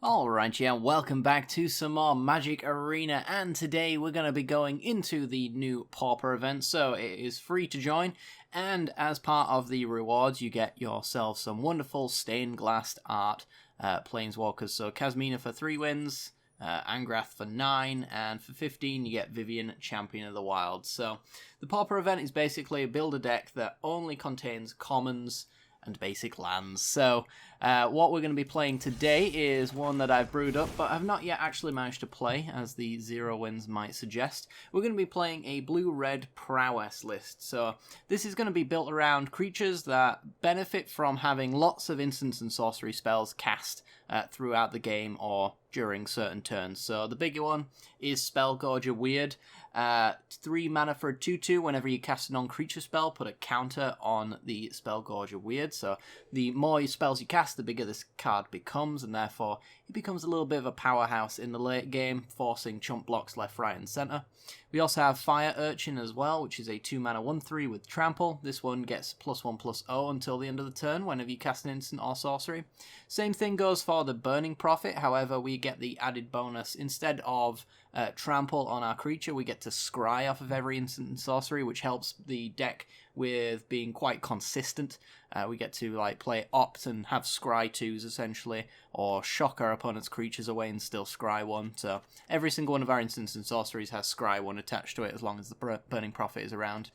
Alright, yeah, welcome back to some more Magic Arena, and today we're going to be going into the new Pauper event, so it is free to join, and as part of the rewards you get yourself some wonderful stained glass art Planeswalkers, so Kasmina for 3 wins, Angrath for 9, and for 15 you get Vivian, Champion of the Wild. So the Pauper event is basically a build a deck that only contains commons and basic lands. So what we're going to be playing today is one that I've brewed up, but I've not yet actually managed to play, as the 0 wins might suggest. We're going to be playing a blue-red Prowess list. So this is going to be built around creatures that benefit from having lots of instants and sorcery spells cast throughout the game or during certain turns. So the bigger one is Spellgorger Weird. 3 mana for a 2/2. Whenever you cast a non-creature spell, put a counter on the Spellgorger Weird. So the more spells you cast, the bigger this card becomes, and therefore it becomes a little bit of a powerhouse in the late game, forcing chump blocks left, right, and center. We also have Fire Urchin as well, which is a 2 mana 1/3 with Trample. This one gets +1/+0 until the end of the turn whenever you cast an instant or sorcery. Same thing goes for the Burning Prophet, however we get the added bonus. Instead of Trample on our creature, we get to scry off of every instant and sorcery, which helps the deck with being quite consistent. We get to play Opt and have scry 2s essentially, or shock our opponent's creatures away and still scry 1. So every single one of our instants and sorceries has scry 1 attached to it as long as the Burning Prophet is around.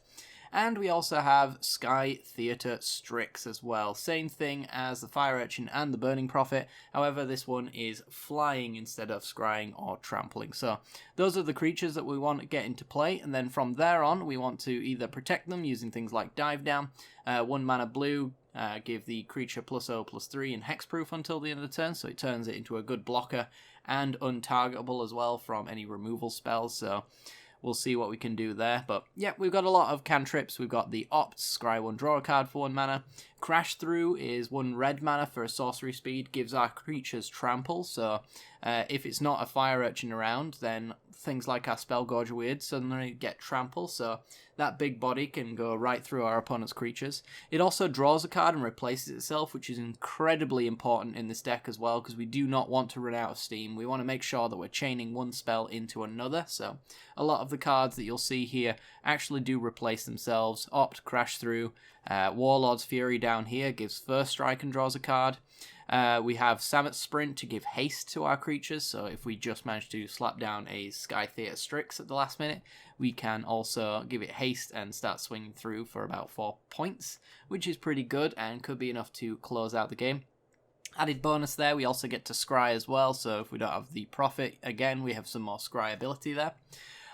And we also have Sky Theatre Strix as well. Same thing as the Fire Urchin and the Burning Prophet. However, this one is flying instead of scrying or trampling. So those are the creatures that we want to get into play. And then from there on, we want to either protect them using things like Dive Down, 1 mana blue, give the creature +0/+3 and hexproof until the end of the turn, so it turns it into a good blocker and untargetable as well from any removal spells. So we'll see what we can do there. But yeah, we've got a lot of cantrips. We've got the Opt, scry 1, draw a card for 1 mana. Crash Through is 1 red mana for a sorcery speed, gives our creatures trample. So if it's not a Fire Urchin around, then things like our Spellgorger Weird suddenly get trample, so that big body can go right through our opponent's creatures. It also draws a card and replaces itself, which is incredibly important in this deck as well, because we do not want to run out of steam. We want to make sure that we're chaining one spell into another, so a lot of the cards that you'll see here actually do replace themselves. Opt, Crash Through, Warlord's Fury down here gives first strike and draws a card. We have Samet Sprint to give haste to our creatures, so if we just manage to slap down a Sky Theatre Strix at the last minute, we can also give it haste and start swinging through for about 4 points, which is pretty good and could be enough to close out the game. Added bonus there, we also get to scry as well, so if we don't have the Prophet, again, we have some more scry ability there.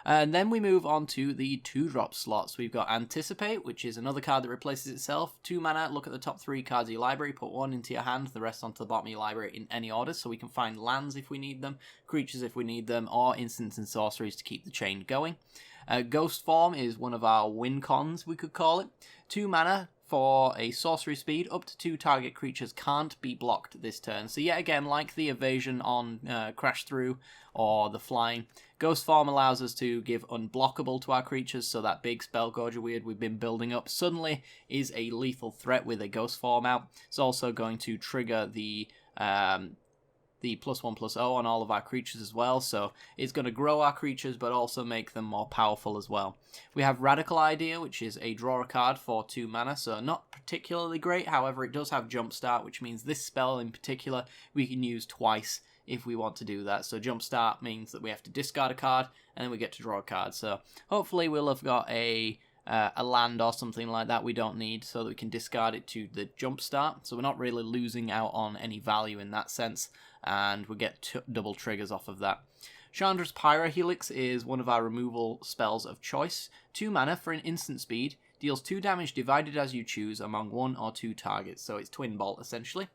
And then we move on to the 2-drop slots. We've got Anticipate, which is another card that replaces itself. 2 mana, look at the top 3 cards of your library, put 1 into your hand, the rest onto the bottom of your library in any order, so we can find lands if we need them, creatures if we need them, or instants and sorceries to keep the chain going. Ghost Form is one of our win cons, we could call it. 2 mana for a sorcery speed, up to 2 target creatures can't be blocked this turn. So yet again, like the evasion on Crash Through or the flying, Ghost Form allows us to give unblockable to our creatures, so that big Spellgorger Weird we've been building up suddenly is a lethal threat with a Ghost Form out. It's also going to trigger the +1/+0 on all of our creatures as well, so it's going to grow our creatures but also make them more powerful as well. We have Radical Idea, which is a draw a card for 2 mana, so not particularly great, however it does have Jumpstart, which means this spell in particular we can use twice if we want to do that. So Jumpstart means that we have to discard a card and then we get to draw a card, so hopefully we'll have got a land or something like that we don't need, so that we can discard it to the Jumpstart, so we're not really losing out on any value in that sense, and we get double triggers off of that. Chandra's Pyrohelix is one of our removal spells of choice. 2 mana for an instant speed, deals 2 damage divided as you choose among 1 or 2 targets, so it's Twin Bolt essentially.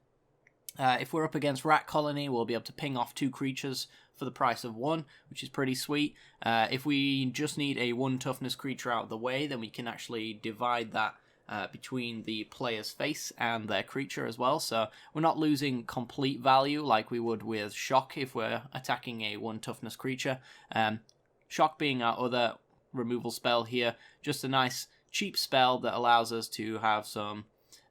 If we're up against Rat Colony, we'll be able to ping off 2 creatures for the price of 1, which is pretty sweet. If we just need a 1 toughness creature out of the way, then we can actually divide that between the player's face and their creature as well, so we're not losing complete value like we would with Shock if we're attacking a 1 toughness creature. Shock being our other removal spell here, just a nice cheap spell that allows us to have some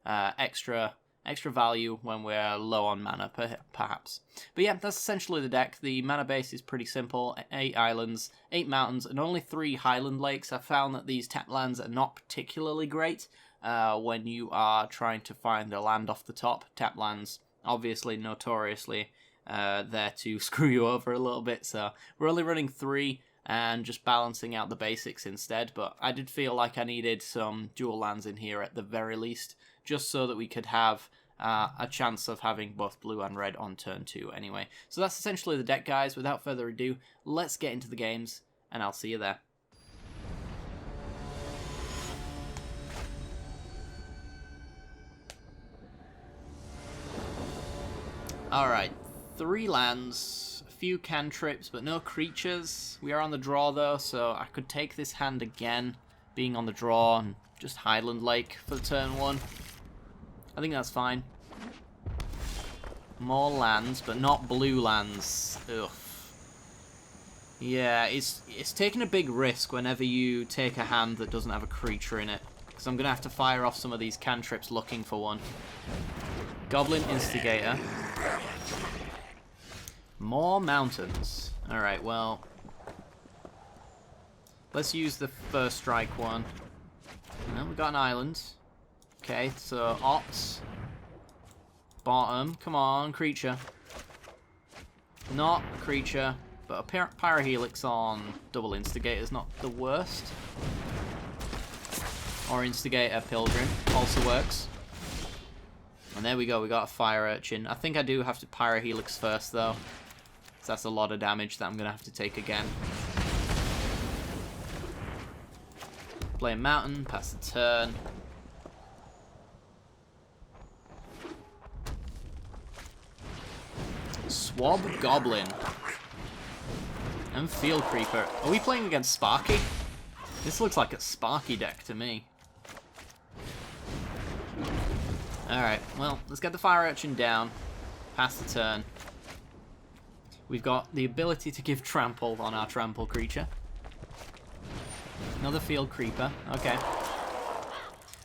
extra extra value when we're low on mana, perhaps. But yeah, that's essentially the deck. The mana base is pretty simple. 8 islands, 8 mountains, and only 3 highland lakes. I found that these tap lands are not particularly great when you are trying to find a land off the top. Tap lands, obviously, notoriously there to screw you over a little bit. So we're only running 3 and just balancing out the basics instead. But I did feel like I needed some dual lands in here at the very least, just so that we could have a chance of having both blue and red on turn 2 anyway. So that's essentially the deck, guys. Without further ado, let's get into the games, and I'll see you there. Alright, 3 lands, a few cantrips, but no creatures. We are on the draw though, so I could take this hand again, being on the draw, and just Highland Lake for turn 1. I think that's fine. More lands, but not blue lands. Ugh. Yeah, it's taking a big risk whenever you take a hand that doesn't have a creature in it, because I'm going to have to fire off some of these cantrips looking for one. Goblin Instigator. More mountains. Alright, well, let's use the first strike one. Well, we got an island. Okay, so Ops. Bottom. Come on, creature. Not creature, but a Pyrohelix on double Instigator is not the worst. Or Instigator Pilgrim also works. And there we go, we got a Fire Urchin. I think I do have to Pyrohelix first though, because that's a lot of damage that I'm going to have to take again. Play a mountain, pass the turn. Swab Goblin. And Field Creeper. Are we playing against Sparky? This looks like a Sparky deck to me. Alright, well, let's get the Fire Urchin down. Pass the turn. We've got the ability to give Trample on our Trample creature. Another Field Creeper. Okay.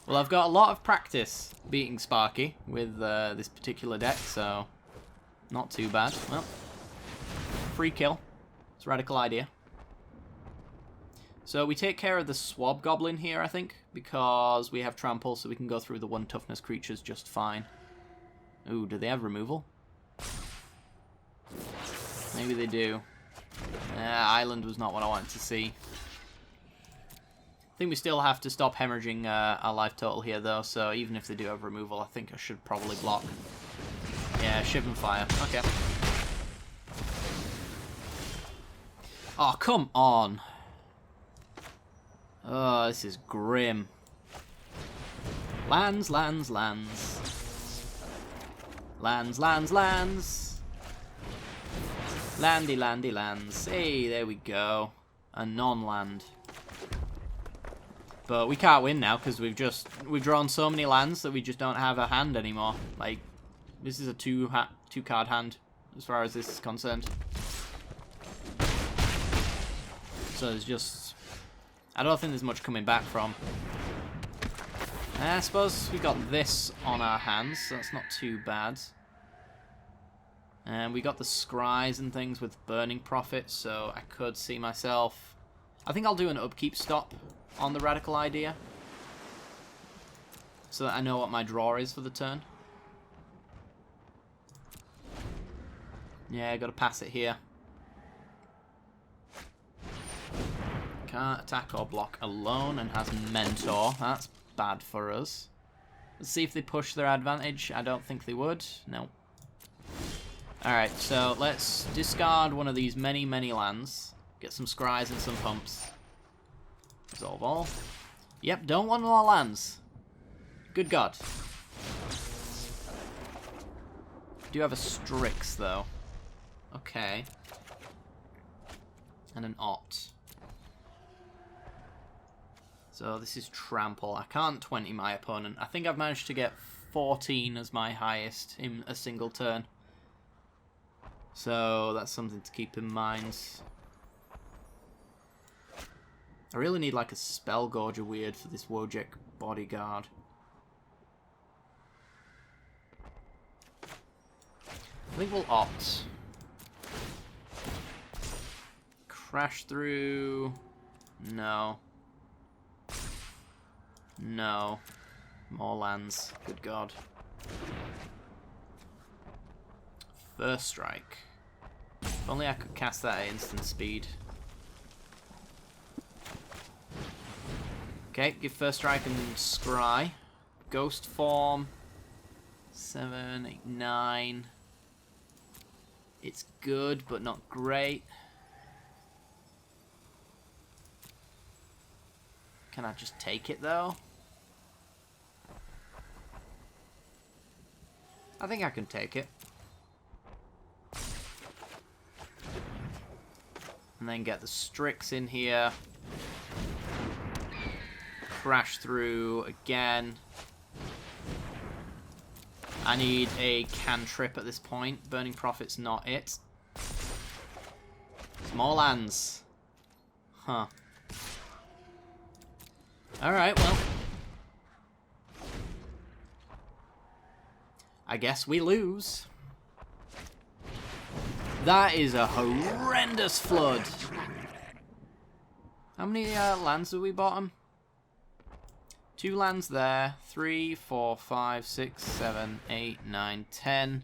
Well, I've got a lot of practice beating Sparky with this particular deck, so not too bad. Well, free kill. It's a radical idea. So we take care of the Swab Goblin here, I think, because we have Trample, so we can go through the 1 toughness creatures just fine. Ooh, do they have removal? Maybe they do. Island was not what I wanted to see. I think we still have to stop hemorrhaging our life total here, though, so even if they do have removal, I think I should probably block. Yeah, Shiv and Fire. Okay. Oh, come on. Oh, this is grim. Lands, lands, lands. Lands, lands, lands. Landy, landy, lands. Hey, there we go. A non-land. But we can't win now because we've drawn so many lands that we just don't have a hand anymore. Like, this is a two card hand as far as this is concerned. So there's just, I don't think there's much coming back from. I suppose we got this on our hands, so that's not too bad. And we got the scries and things with Burning Prophet, so I could see myself. I think I'll do an upkeep stop on the Radical Idea, so that I know what my draw is for the turn. Yeah, gotta pass it here. Can't attack or block alone and has Mentor. That's bad for us. Let's see if they push their advantage. I don't think they would. No. Alright, so let's discard one of these many, many lands. Get some scries and some pumps. Resolve all. Yep, don't want more lands. Good God. Do have a Strix, though. Okay. And an Ot. So this is Trample. I can't 20 my opponent. I think I've managed to get 14 as my highest in a single turn. So that's something to keep in mind. I really need like a Spellgorger weird for this Wojek Bodyguard. I think we'll opt. Crash through. No. No. More lands. Good God. First strike. If only I could cast that at instant speed. Okay, give first strike and scry. Ghost form. 7, 8, 9. It's good, but not great. Can I just take it, though? I think I can take it. And then get the Strix in here. Crash through again. I need a cantrip at this point. Burning Prophet's not it. Small lands. Huh. Alright, well. I guess we lose. That is a horrendous flood. How many lands have we bottom? 2 lands there. 3, 4, 5, 6, 7, 8, 9, 10,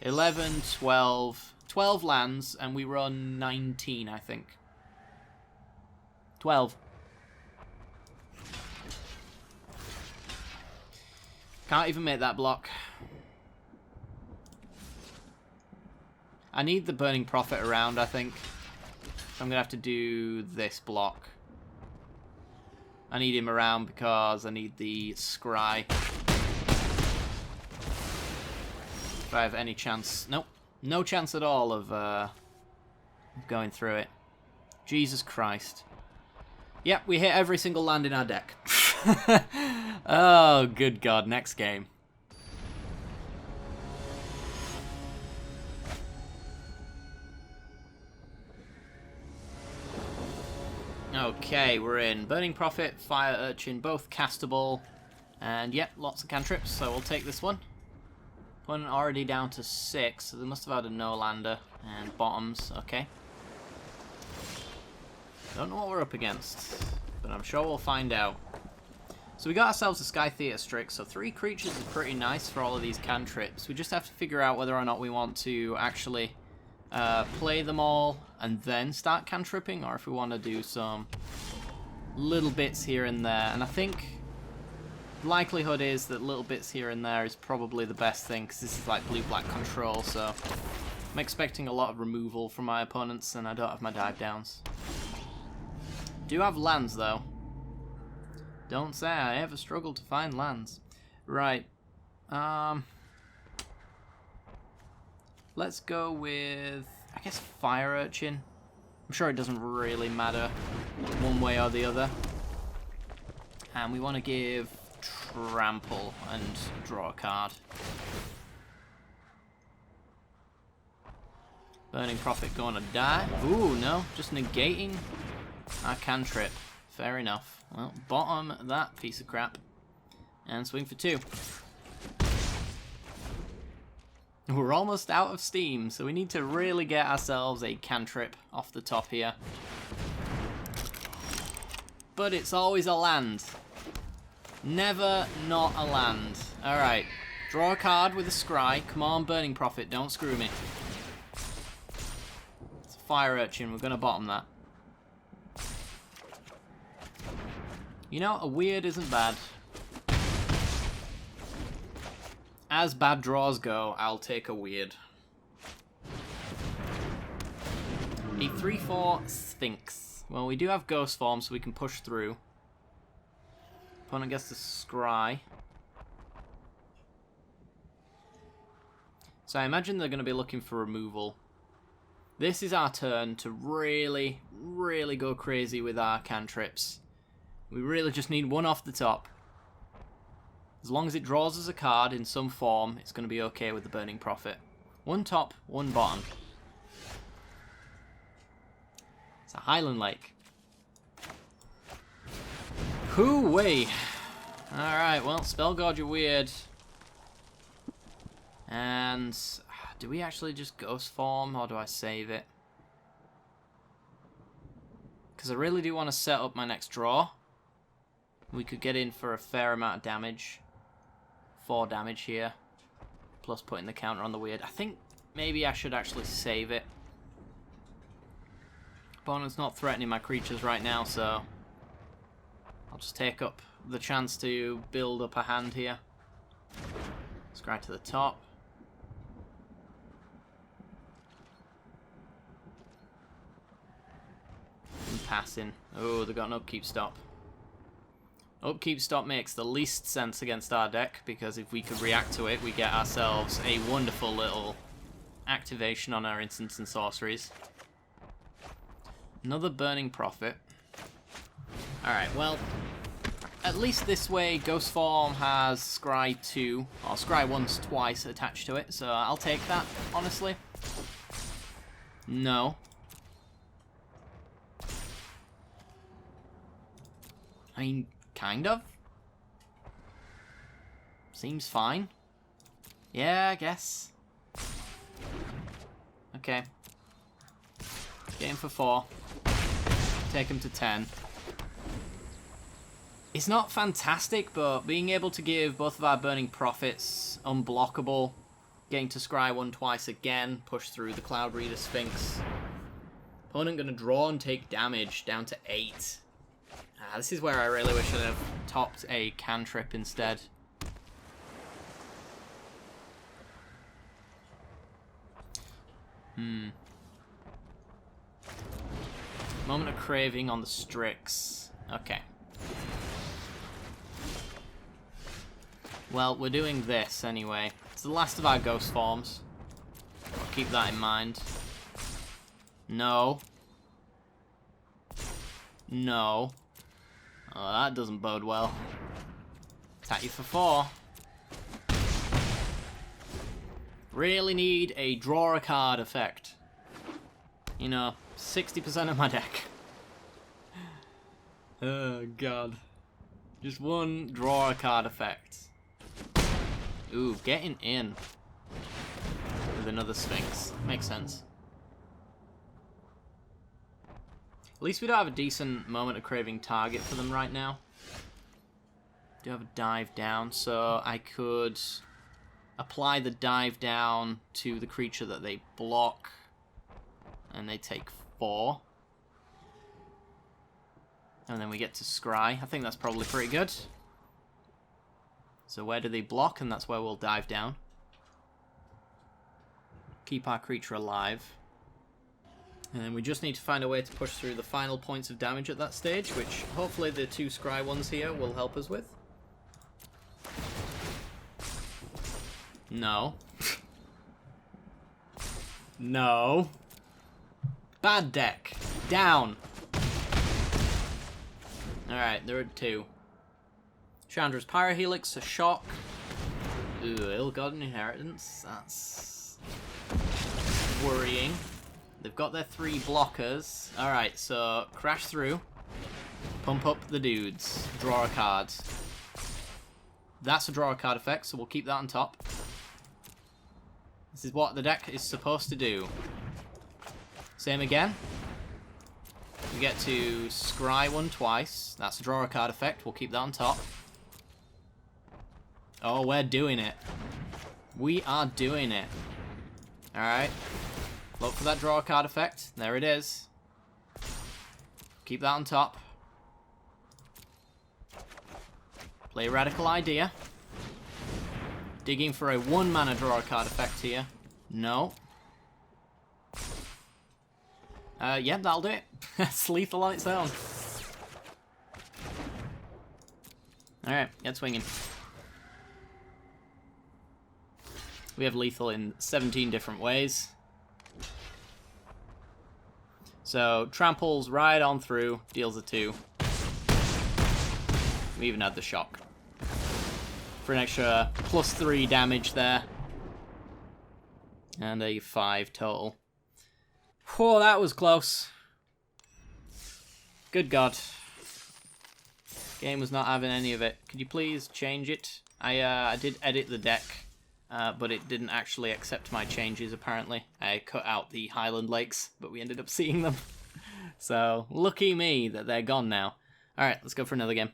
11, 12. 12 lands, and we run 19, I think. 12. Can't even make that block. I need the Burning Prophet around, I think. So I'm going to have to do this block. I need him around because I need the Scry. If I have any chance... Nope. No chance at all of going through it. Jesus Christ. Yep, we hit every single land in our deck. Oh, good God. Next game. Okay, we're in. Burning Prophet, Fire Urchin, both castable. And yep, lots of cantrips, so we'll take this one. Opponent already down to 6, so they must have had a no-lander. And bottoms, okay. Don't know what we're up against, but I'm sure we'll find out. So we got ourselves a Sky Theater Strix, so 3 creatures is pretty nice for all of these cantrips. We just have to figure out whether or not we want to actually play them all and then start cantripping, or if we want to do some little bits here and there. And I think the likelihood is that little bits here and there is probably the best thing, because this is like blue-black control, so I'm expecting a lot of removal from my opponents, and I don't have my dive downs. Do have lands, though. Don't say I ever struggle to find lands. Right. Let's go with, I guess, Fire Urchin. I'm sure it doesn't really matter one way or the other. And we want to give Trample and draw a card. Burning Prophet going to die. Ooh, no, just negating our cantrip. Fair enough. Well, bottom that piece of crap. And swing for 2. We're almost out of steam, so we need to really get ourselves a cantrip off the top here. But it's always a land. Never not a land. Alright. Draw a card with a Scry. Come on, Burning Prophet, don't screw me. It's a Fire Urchin, we're going to bottom that. You know, a weird isn't bad. As bad draws go, I'll take a weird. A 3/4 Sphinx. Well, we do have Ghost Form, so we can push through. Opponent gets to scry. So I imagine they're going to be looking for removal. This is our turn to really, really go crazy with our cantrips. We really just need one off the top. As long as it draws us a card in some form, it's going to be okay with the Burning Prophet. One top, one bottom. It's a Highland Lake. Hoo-wee! Alright, well, Spell God, you're weird. And Do we actually just ghost form, or do I save it? Because I really do want to set up my next draw. We could get in for a fair amount of damage. 4 damage here. Plus putting the counter on the weird. I think maybe I should actually save it. Opponent's not threatening my creatures right now, so I'll just take up the chance to build up a hand here. Scry to the top. And passing. Oh, they got an upkeep stop. Upkeep stop makes the least sense against our deck, because if we could react to it, we get ourselves a wonderful little activation on our instants and sorceries. Another Burning Prophet. Alright, well, at least this way Ghost Form has Scry 2, or Scry 1's twice attached to it, so I'll take that, honestly. No. I mean, kind of. Seems fine. Yeah, I guess. Okay. Get him for 4. Take him to 10. It's not fantastic, but being able to give both of our Burning Prophets unblockable, getting to Scry 1 twice again, push through the Cloud Reader Sphinx. Opponent gonna draw and take damage down to 8. This is where I really wish I'd have topped a cantrip instead. Moment of Craving on the Strix. Okay. Well, we're doing this anyway. It's the last of our ghost forms. I'll keep that in mind. No. No. Oh, that doesn't bode well. Attack you for 4. Really need a draw a card effect. You know, 60% of my deck. Oh, God. Just one draw a card effect. Ooh, getting in with another Sphinx. Makes sense. At least we don't have a decent Moment of Craving target for them right now. Do have a dive down, so I could apply the dive down to the creature that they block, and they take 4. And then we get to Scry. I think that's probably pretty good. So where do they block? And that's where we'll dive down. Keep our creature alive. And then we just need to find a way to push through the final points of damage at that stage, which hopefully the 2 Scry ones here will help us with. No. No. Bad deck. Down. Alright, there are 2. Chandra's Pyrohelix, a shock. Ooh, Ill-Gotten Inheritance. That's worrying. They've got their 3 blockers. Alright, so crash through. Pump up the dudes. Draw a card. That's a draw a card effect, so we'll keep that on top. This is what the deck is supposed to do. Same again. We get to Scry 1 twice. That's a draw a card effect. We'll keep that on top. Oh, we're doing it. We are doing it. Alright. Look for that draw a card effect. There it is. Keep that on top. Play a Radical Idea. Digging for a 1 mana draw a card effect here. No. Yeah, that'll do it. It's lethal on its own. Alright, get swinging. We have lethal in 17 different ways. So, tramples right on through, deals a 2. We even had the shock. For an extra +3 damage there. And a 5 total. Whoa, that was close. Good God. Game was not having any of it. Could you please change it? I did edit the deck but it didn't actually accept my changes, apparently. I cut out the Highland Lakes, but we ended up seeing them. So, lucky me that they're gone now. Alright, let's go for another game.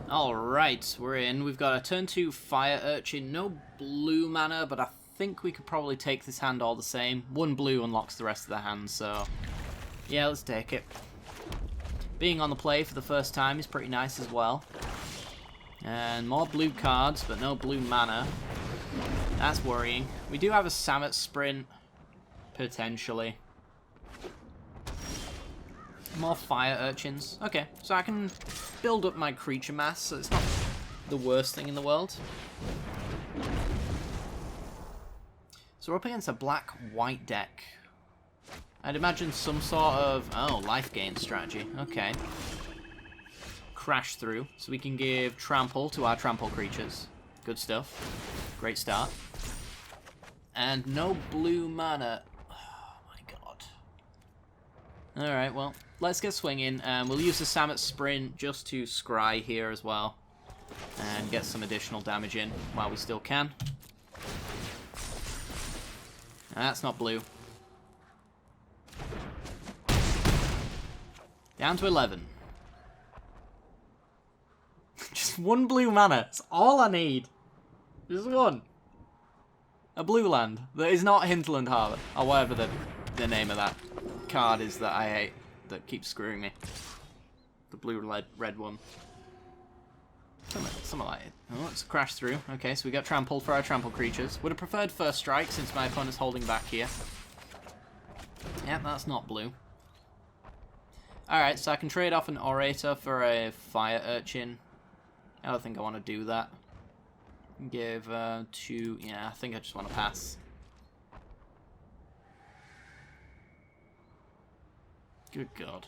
Alright, we're in. We've got a turn 2 Fire Urchin. No blue mana, but I think we could probably take this hand all the same. 1 blue unlocks the rest of the hand, so yeah, let's take it. Being on the play for the first time is pretty nice as well. And more blue cards, but no blue mana. That's worrying. We do have a Samet Sprint, potentially. More Fire Urchins. Okay, so I can build up my creature mass, so it's not the worst thing in the world. So we're up against a black-white deck. I'd imagine some sort of... oh, life gain strategy. Okay. Crash through, so we can give trample to our trample creatures. Good stuff. Great start. And no blue mana. Oh my god. Alright, well, let's get swinging. We'll use the Samet Sprint just to scry here as well. And get some additional damage in while we still can. That's not blue. Down to 11. Just 1 blue mana. That's all I need. Just 1. A blue land that is not Hinterland Harbour, or whatever the name of that card is that I hate, that keeps screwing me. The blue-red one. Something like it. Oh, let's crash through. Okay, so we got trampled for our trample creatures. Would have preferred first strike since my opponent's holding back here. Yep, that's not blue. Alright, so I can trade off an Orator for a Fire Urchin. I don't think I want to do that. Give 2... yeah, I think I just want to pass. Good god.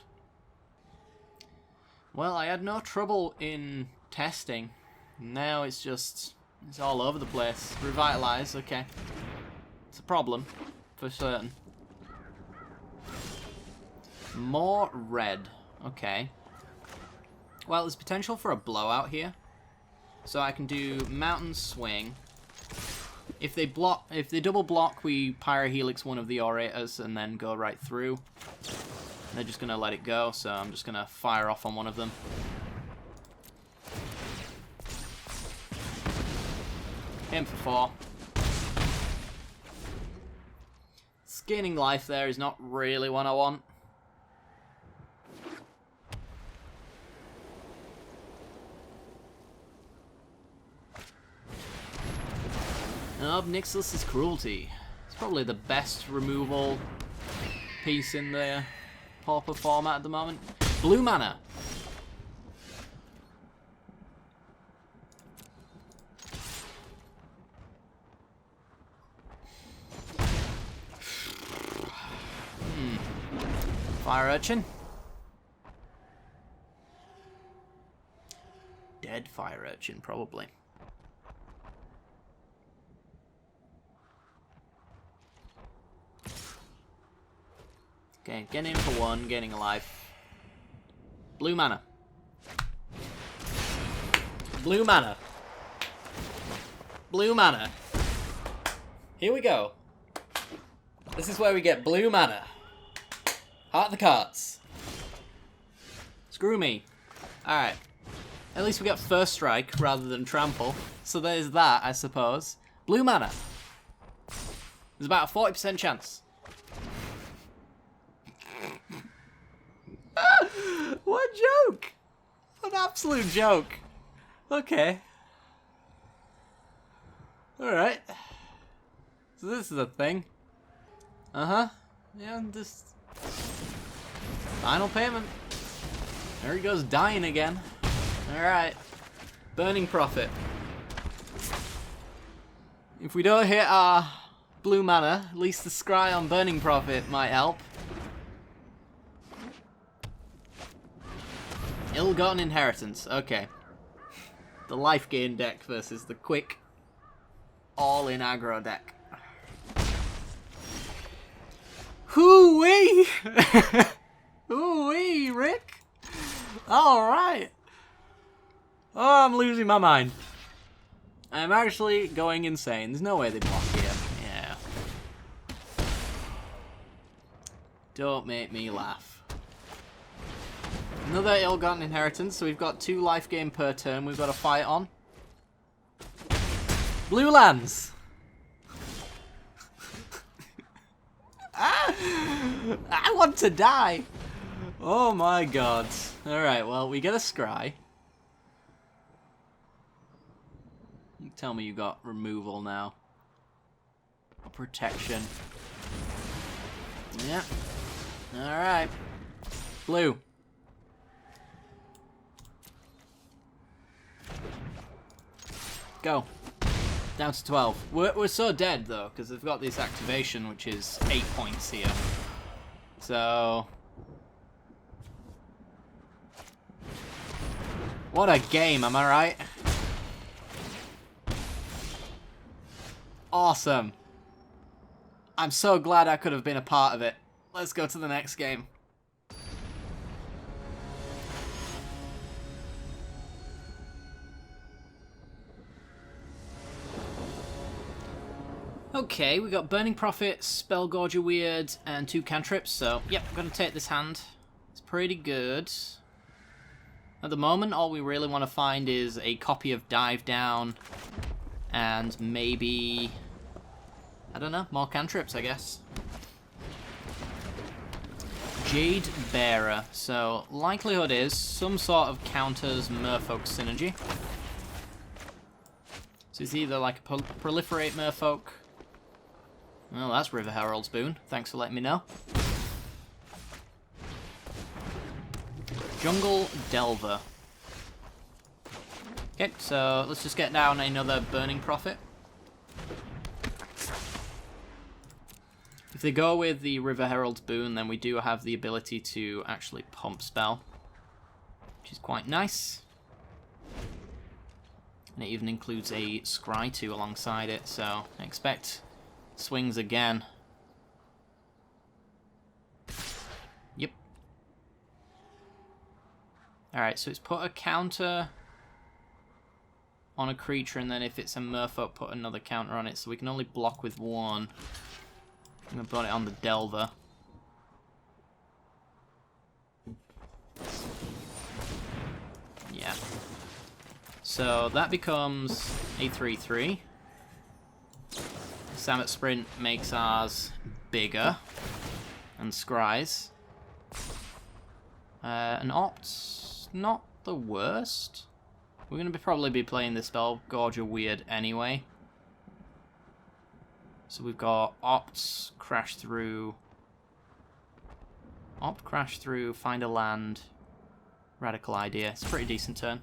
Well, I had no trouble in testing. Now it's just... it's all over the place. Revitalize, okay. It's a problem, for certain. More red. Okay. Well, there's potential for a blowout here. So I can do Mountain Swing. If they double block, we Pyrohelix one of the Orators and then go right through. They're just going to let it go, so I'm just going to fire off on one of them. Hit him for 4. Gaining life there is not really what I want. Nope, Nixlus's Cruelty. It's probably the best removal piece in the Pauper format at the moment. Blue mana. Fire Urchin. Dead Fire Urchin, probably. Okay, getting in for 1, gaining a life. Blue mana. Blue mana. Blue mana. Here we go. This is where we get blue mana. Heart of the cards. Screw me. Alright. At least we got first strike rather than trample. So there's that, I suppose. Blue mana. There's about a 40% chance. What joke! What an absolute joke. Okay. Alright. So this is a thing. Uh-huh. Yeah, just... final payment. There he goes dying again. Alright. Burning Prophet. If we don't hit our blue mana, at least the scry on Burning Prophet might help. Ill-gotten Inheritance. Okay. The life gain deck versus the quick all-in aggro deck. Hoo-wee! Ooh-wee, Rick. Alright. Oh, I'm losing my mind. I'm actually going insane. There's no way they block here. Yeah. Don't make me laugh. Another ill-gotten inheritance, so we've got 2 life gain per turn we've got to fight on. Blue lands! I want to die! Oh my god. Alright, well, we get a scry. You tell me you got removal now. Or protection. Yeah. Alright. Blue. Go. Down to 12. We're so dead, though, because they've got this activation, which is 8 points here. So... what a game, am I right? Awesome. I'm so glad I could have been a part of it. Let's go to the next game. Okay, we got Burning Prophet, Spellgorger Weird, and 2 cantrips, so yep, I'm going to take this hand. It's pretty good. At the moment, all we really want to find is a copy of Dive Down, and maybe, I don't know, more cantrips, I guess. Jade Bearer, so likelihood is some sort of counters Merfolk synergy. So it's either like a Proliferate Merfolk. Well, that's River Herald's Boon. Thanks for letting me know. Jungle Delver. Okay, so let's just get down another Burning Prophet. If they go with the River Herald's Boon, then we do have the ability to actually pump spell, which is quite nice. And it even includes a Scry 2 alongside it, so I expect swings again. Yep. Alright, so it's put a counter on a creature, and then if it's a Merfolk, put another counter on it, so we can only block with 1. I'm going to put it on the Delver. Yeah. So that becomes a 3/3. Samet Sprint makes ours bigger and scries. An Opt, not the worst. We're going to probably be playing the Spellgorger Weird anyway. So we've got Opt, Crash Through, Find a Land, Radical Idea. It's a pretty decent turn.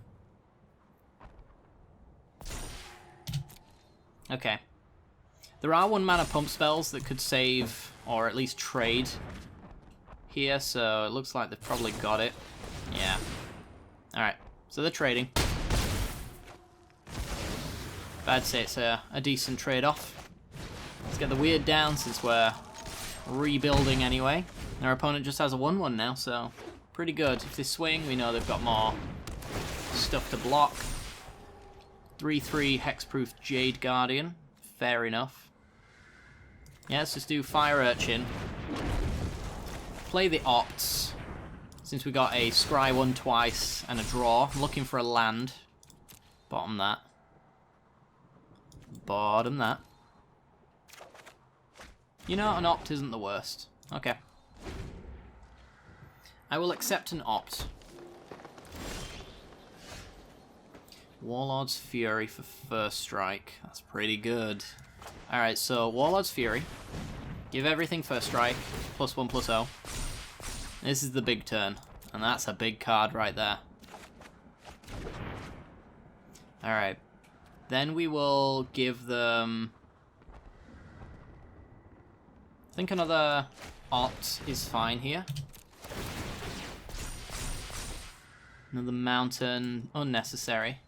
Okay. There are 1-mana pump spells that could save, or at least trade here, so it looks like they've probably got it. Yeah. Alright, so they're trading. But I'd say it's a decent trade-off. Let's get the Weird down since we're rebuilding anyway. Our opponent just has a 1/1 now, so pretty good. If they swing, we know they've got more stuff to block. 3/3 Hexproof Jade Guardian. Fair enough. Yeah, let's just do Fire Urchin. Play the Opts. Since we got a Scry 1 twice and a draw. I'm looking for a land. Bottom that. Bottom that. You know, an Opt isn't the worst. Okay. I will accept an Opt. Warlord's Fury for first strike. That's pretty good. Alright, so Warlord's Fury. Give everything first strike. +1/+0. This is the big turn. And that's a big card right there. Alright. Then we will give them... I think another Opt is fine here. Another Mountain. Unnecessary.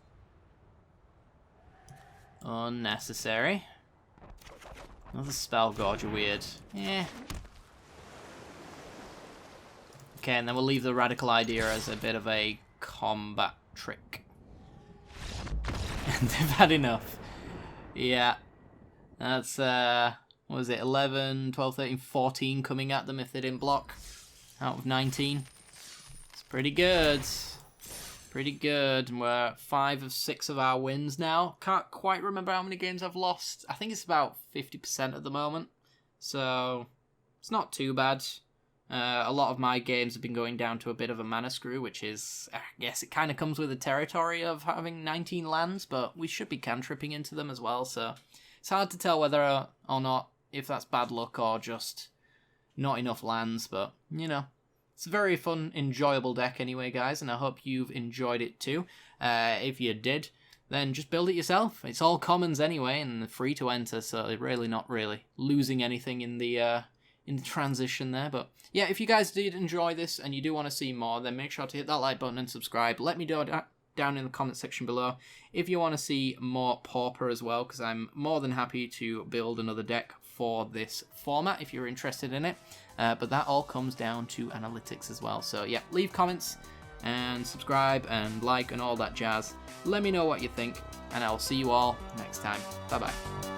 Unnecessary. Another Spellgorger Weird. Eh. Okay, and then we'll leave the radical idea as a bit of a combat trick. And they've had enough. Yeah. That's, what was it, 11, 12, 13, 14 coming at them if they didn't block out of 19. It's pretty good. Pretty good. And we're 5 of 6 of our wins now. Can't quite remember how many games I've lost. I think it's about 50% at the moment. So, it's not too bad. A lot of my games have been going down to a bit of a mana screw, which is, I guess it kind of comes with the territory of having 19 lands, but we should be cantripping into them as well, so it's hard to tell whether or not if that's bad luck or just not enough lands, but, you know, it's a very fun, enjoyable deck anyway, guys, and I hope you've enjoyed it too. If you did, then just build it yourself. It's all commons anyway, and free to enter, so really not really losing anything in the transition there. But yeah, if you guys did enjoy this and you do want to see more, then make sure to hit that like button and subscribe. Let me know down in the comment section below if you want to see more Pauper as well, because I'm more than happy to build another deck for this format if you're interested in it. But that all comes down to analytics as well. So yeah, leave comments and subscribe and like and all that jazz. Let me know what you think, and I'll see you all next time. Bye bye.